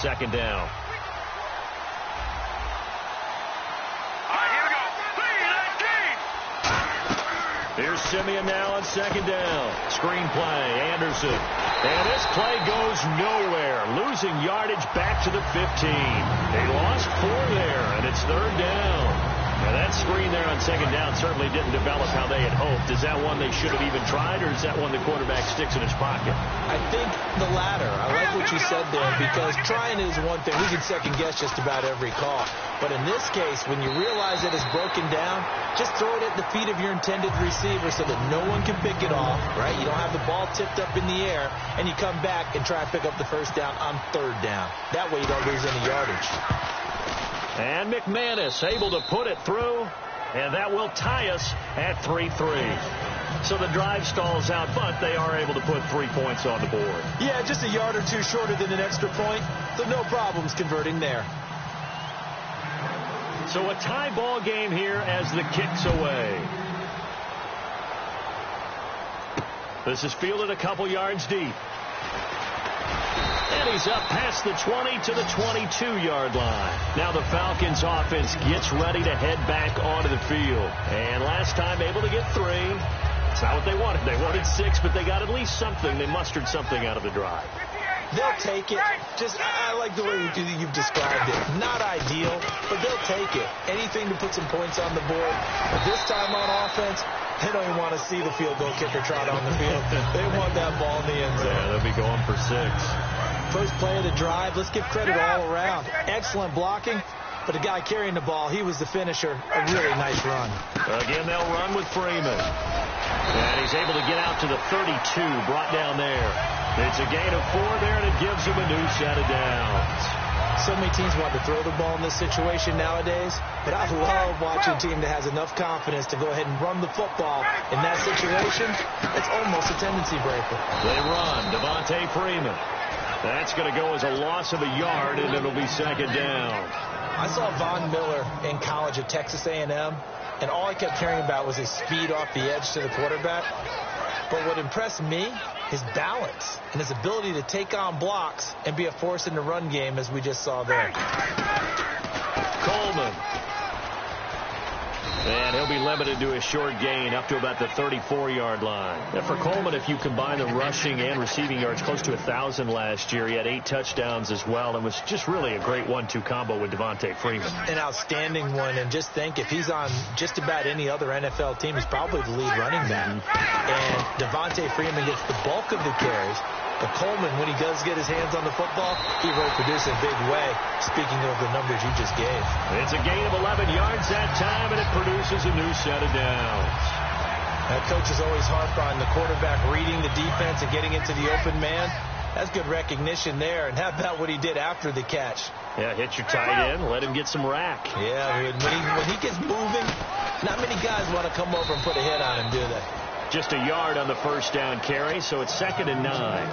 Second down. Here's Simeon now on second down. Screen play, Anderson. And this play goes nowhere. Losing yardage back to the 15. They lost 4 there, and it's third down. Now that screen there on second down certainly didn't develop how they had hoped. Is that one they should have even tried, or is that one the quarterback sticks in his pocket? I think the latter. I like what you said there, because trying is one thing. We can second guess just about every call. But in this case, when you realize that it's broken down, just throw it at the feet of your intended receiver so that no one can pick it off, right? You don't have the ball tipped up in the air, and you come back and try to pick up the first down on third down. That way you don't lose any yardage. And McManus able to put it through, and that will tie us at 3-3. So the drive stalls out, but they are able to put 3 points on the board. Yeah, just a yard or two shorter than an extra point, so no problems converting there. So a tie ball game here as the kick's away. This is fielded a couple yards deep. And he's up past the 20 to the 22-yard line. Now the Falcons offense gets ready to head back onto the field. And last time able to get 3. It's not what they wanted. They wanted 6, but they got at least something. They mustered something out of the drive. They'll take it. I like the way you've described it. Not ideal, but they'll take it. Anything to put some points on the board. But this time on offense, they don't even want to see the field goal kicker trot on the field. They want that ball in the end zone. Yeah, they'll be going for 6. First play of the drive, let's give credit all around. Excellent blocking, but the guy carrying the ball, he was the finisher. A really nice run. Again, they'll run with Freeman. And he's able to get out to the 32, brought down there. It's a gain of 4 there, and it gives him a new set of downs. So many teams want to throw the ball in this situation nowadays, but I love watching a team that has enough confidence to go ahead and run the football. In that situation, it's almost a tendency breaker. They run. Devontae Freeman. That's going to go as a loss of a yard, and it'll be second down. I saw Von Miller in college at Texas A&M, and all I kept hearing about was his speed off the edge to the quarterback. But what impressed me, his balance and his ability to take on blocks and be a force in the run game, as we just saw there. Coleman. And he'll be limited to a short gain up to about the 34-yard line. And for Coleman, if you combine the rushing and receiving yards, close to 1,000 last year. He had 8 touchdowns as well, and was just really a great 1-2 combo with Devontae Freeman. An outstanding one, and just think, if he's on just about any other NFL team, he's probably the lead running back. And Devontae Freeman gets the bulk of the carries. But Coleman, when he does get his hands on the football, he will produce in a big way, speaking of the numbers you just gave. It's a gain of 11 yards that time, and it produces a new set of downs. That coach is always harped on the quarterback reading the defense and getting into the open man. That's good recognition there. And how about what he did after the catch? Yeah, hit your tight end, let him get some rack. Yeah, when he gets moving, not many guys want to come over and put a hit on him, do they? Just a yard on the first down carry, so it's 2nd and 9.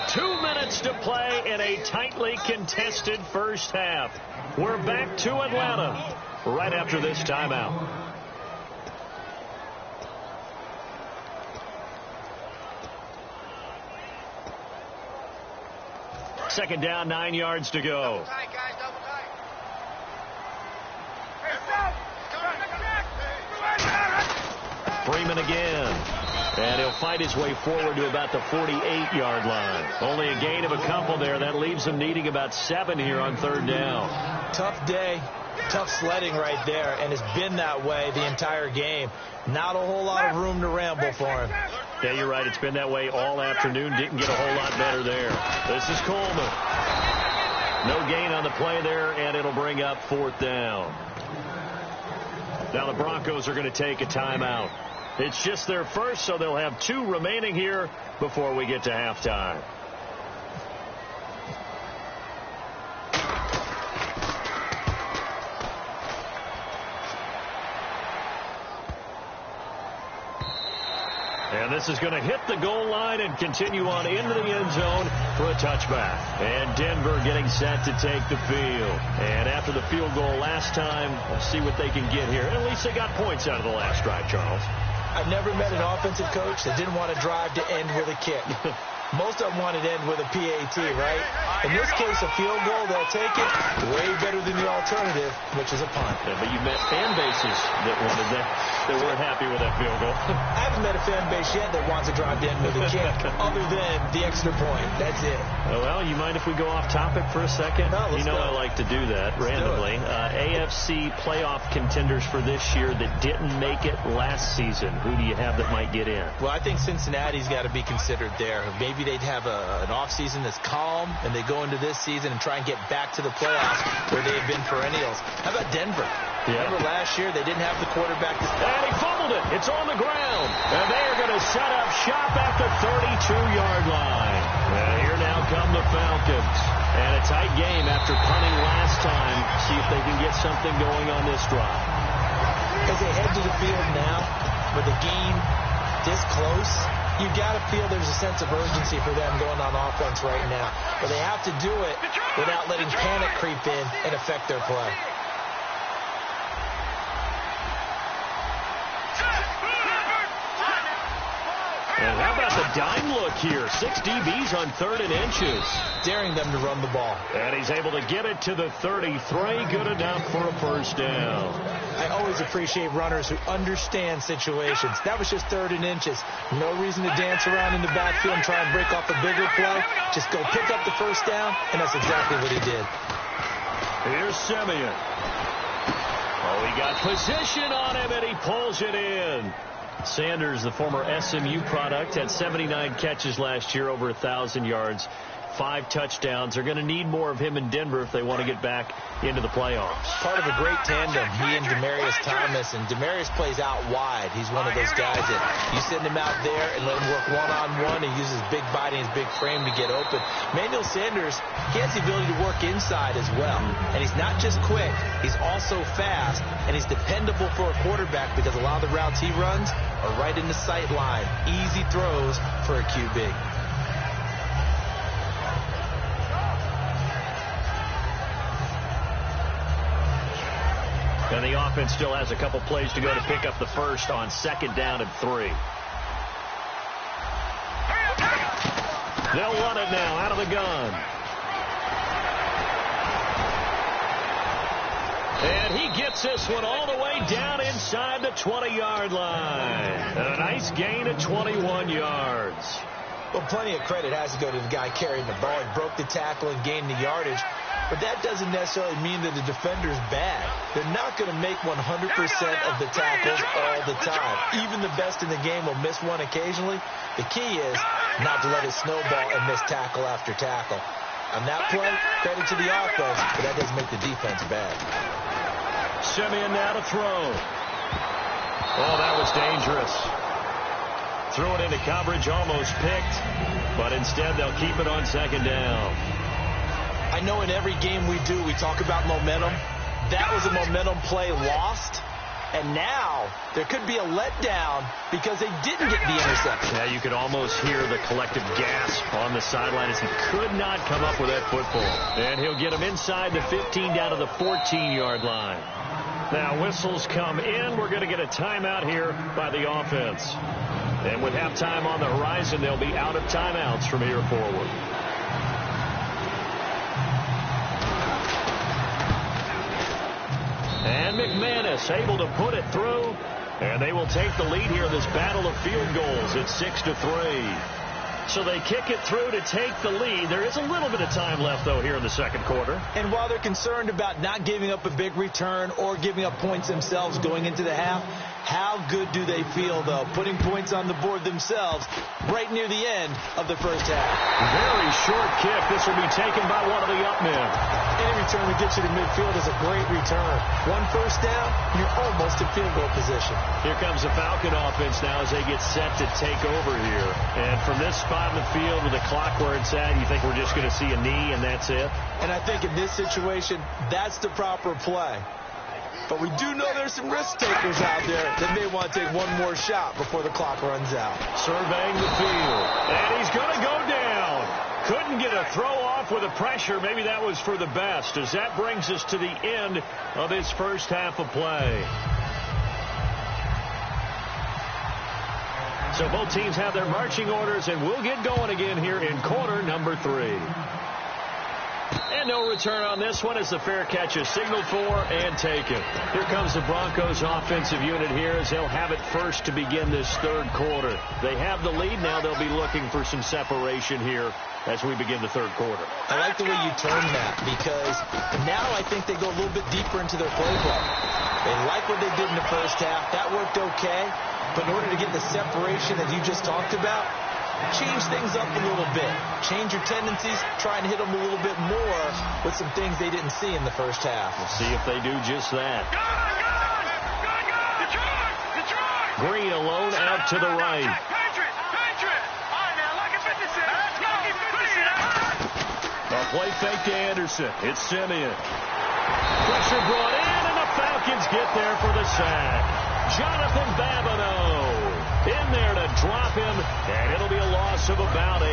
2 minutes to play in a tightly contested first half. We're back to Atlanta right after this timeout. Second down, 9 yards to go. Freeman again. And he'll fight his way forward to about the 48-yard line. Only a gain of a couple there. That leaves him needing about 7 here on third down. Tough day. Tough sledding right there, and it's been that way the entire game. Not a whole lot of room to ramble for him. Yeah, you're right. It's been that way all afternoon. Didn't get a whole lot better there. This is Coleman. No gain on the play there, and it'll bring up 4th down. Now the Broncos are going to take a timeout. It's just their first, so they'll have 2 remaining here before we get to halftime. And this is going to hit the goal line and continue on into the end zone for a touchback. And Denver getting set to take the field. And after the field goal last time, we'll see what they can get here. At least they got points out of the last drive, Charles. I've never met an offensive coach that didn't want to drive to end with a kick. Most of them want it end with a PAT, right? In this case, a field goal, they'll take it. Way better than the alternative, which is a punt. Yeah, but you met fan bases that wanted that weren't happy with that field goal. I haven't met a fan base yet that wants to drive to end with a kick other than the extra point. That's it. Well, you mind if we go off topic for a second? No, let's go. I like to do that randomly. AFC playoff contenders for this year that didn't make it last season. Who do you have that might get in? Well, I think Cincinnati's got to be considered there. Maybe they'd have an offseason that's calm, and they go into this season and try and get back to the playoffs where they've been perennials. How about Denver? Yeah. Remember last year they didn't have the quarterback. And he fumbled it. It's on the ground. And they are going to set up shop at the 32-yard line. And here now come the Falcons. And a tight game after punting last time. See if they can get something going on this drive. As they head to the field now with the game this close, you got to feel there's a sense of urgency for them going on offense right now. But they have to do it without letting panic creep in and affect their play. And how about the dime look here? 6 DBs on 3rd and inches. Daring them to run the ball. And he's able to get it to the 33. Good enough for a first down. I always appreciate runners who understand situations. That was just 3rd and inches. No reason to dance around in the backfield and try and break off a bigger play. Just go pick up the first down, and that's exactly what he did. Here's Simeon. Oh, he got position on him, and he pulls it in. Sanders, the former SMU product, had 79 catches last year, over 1,000 yards, 5 touchdowns. They're going to need more of him in Denver if they want to get back into the playoffs. Part of a great tandem, he and Demaryius Thomas. And Demaryius plays out wide. He's one of those guys that you send him out there and let him work one-on-one. He uses his big body and his big frame to get open. Emmanuel Sanders, he has the ability to work inside as well. And he's not just quick, he's also fast. And he's dependable for a quarterback because a lot of the routes he runs are right in the sight line. Easy throws for a QB. And the offense still has a couple plays to go to pick up the first on 2nd down and 3. They'll run it now out of the gun. And he gets this one all the way down inside the 20-yard line. And a nice gain of 21 yards. Well, plenty of credit has to go to the guy carrying the ball. He broke the tackle and gained the yardage. But that doesn't necessarily mean that the defender's bad. They're not going to make 100% of the tackles all the time. Even the best in the game will miss one occasionally. The key is not to let it snowball and miss tackle after tackle. On that play, credit to the offense, but that doesn't make the defense bad. Simeon now to throw. Oh, that was dangerous. Threw it into coverage, almost picked, but instead they'll keep it on 2nd down. I know in every game we do, we talk about momentum. That was a momentum play lost. And now there could be a letdown because they didn't get the interception. Yeah, you could almost hear the collective gasp on the sideline as he could not come up with that football. And he'll get him inside the 15 down to the 14-yard line. Now whistles come in. We're going to get a timeout here by the offense. And with halftime on the horizon, they'll be out of timeouts from here forward. And McManus able to put it through. And they will take the lead here in this battle of field goals. It's 6-3. So they kick it through to take the lead. There is a little bit of time left, though, here in the 2nd quarter. And while they're concerned about not giving up a big return or giving up points themselves going into the half, how good do they feel, though, putting points on the board themselves right near the end of the first half? Very short kick. This will be taken by one of the up men. Any return that gets you to midfield is a great return. One first down, you're almost in field goal position. Here comes the Falcon offense now as they get set to take over here. And from this spot in the field with the clock where it's at, you think we're just going to see a knee and that's it? And I think in this situation, that's the proper play. But we do know there's some risk takers out there that may want to take one more shot before the clock runs out. Surveying the field. And he's going to go down. Couldn't get a throw off with the pressure. Maybe that was for the best, as that brings us to the end of his first half of play. So both teams have their marching orders, and we'll get going again here in quarter number 3. And no return on this one as the fair catch is signaled for and taken. Here comes the Broncos offensive unit here as they'll have it first to begin this third quarter. They have the lead. Now they'll be looking for some separation here as we begin the third quarter. I like the way you term that because now I think they go a little bit deeper into their playbook. They like what they did in the first half. That worked okay. But in order to get the separation that you just talked about, change things up a little bit. Change your tendencies. Try and hit them a little bit more with some things they didn't see in the first half. We'll see if they do just that. Green alone out to the right. A play fake to Anderson. It's Simeon. Pressure brought in, and the Falcons get there for the sack. Jonathan Babineau in there to drop him, and it'll be a loss of about 8.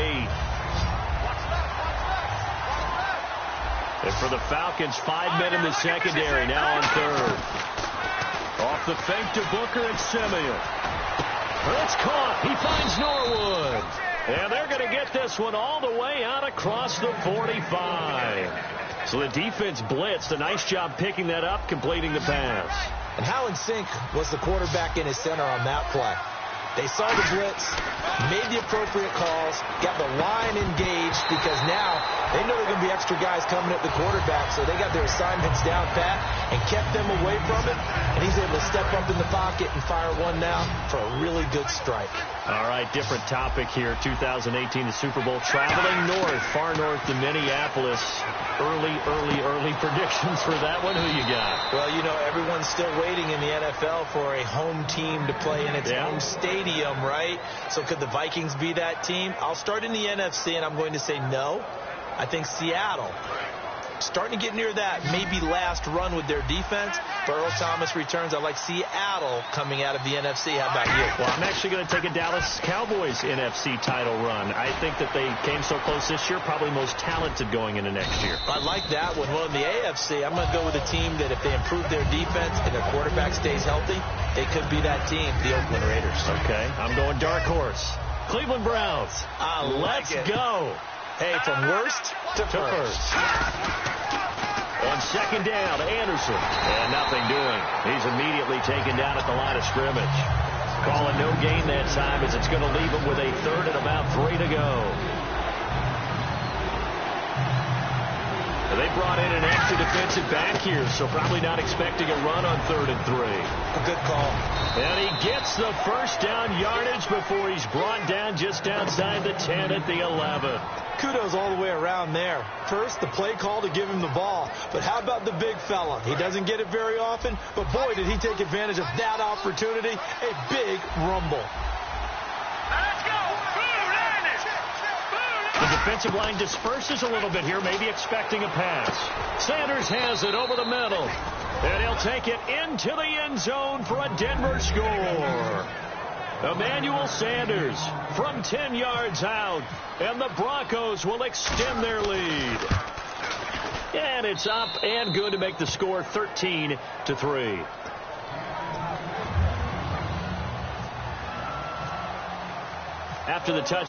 And for the Falcons, 5 men in the secondary now on third. Off the fake to Booker and Simeon. It's caught. He finds Norwood. And they're going to get this one all the way out across the 45. So the defense blitzed. A nice job picking that up, completing the pass. And how in sync was the quarterback in his center on that play? They saw the blitz, made the appropriate calls, got the line engaged because now they know there are going to be extra guys coming at the quarterback, so they got their assignments down pat and kept them away from it, and he's able to step up in the pocket and fire one now for a really good strike. All right, different topic here. 2018, the Super Bowl, traveling north, far north to Minneapolis. Early predictions for that one. Who you got? Well, you know, everyone's still waiting in the NFL for a home team to play in its home stadium, right? So could the Vikings be that team? I'll start in the NFC, and I'm going to say no. I think Seattle, starting to get near that maybe last run with their defense. If Earl Thomas returns, I like Seattle coming out of the NFC. How about you? Well, I'm actually going to take a Dallas Cowboys NFC title run. I think that they came so close this year, probably most talented going into next year. I like that one. Well, in the AFC, I'm going to go with a team that if they improve their defense and their quarterback stays healthy, they could be that team, the Oakland Raiders. Okay, I'm going dark horse. Cleveland Browns. Let's go. Hey, from worst to first. On second down, Anderson. And nothing doing. He's immediately taken down at the line of scrimmage. Calling no gain that time as it's going to leave him with a third and about 3 to go. They brought in an extra defensive back here, so probably not expecting a run on 3rd and 3. A good call. And he gets the first down yardage before he's brought down just outside the 10 at the 11. Kudos all the way around there. First, the play call to give him the ball. But how about the big fella? He doesn't get it very often, but boy, did he take advantage of that opportunity. A big rumble. Let's go. The defensive line disperses a little bit here, maybe expecting a pass. Sanders has it over the middle. And he'll take it into the end zone for a Denver score. Emmanuel Sanders from 10 yards out. And the Broncos will extend their lead. And it's up and good to make the score 13-3. After the touch.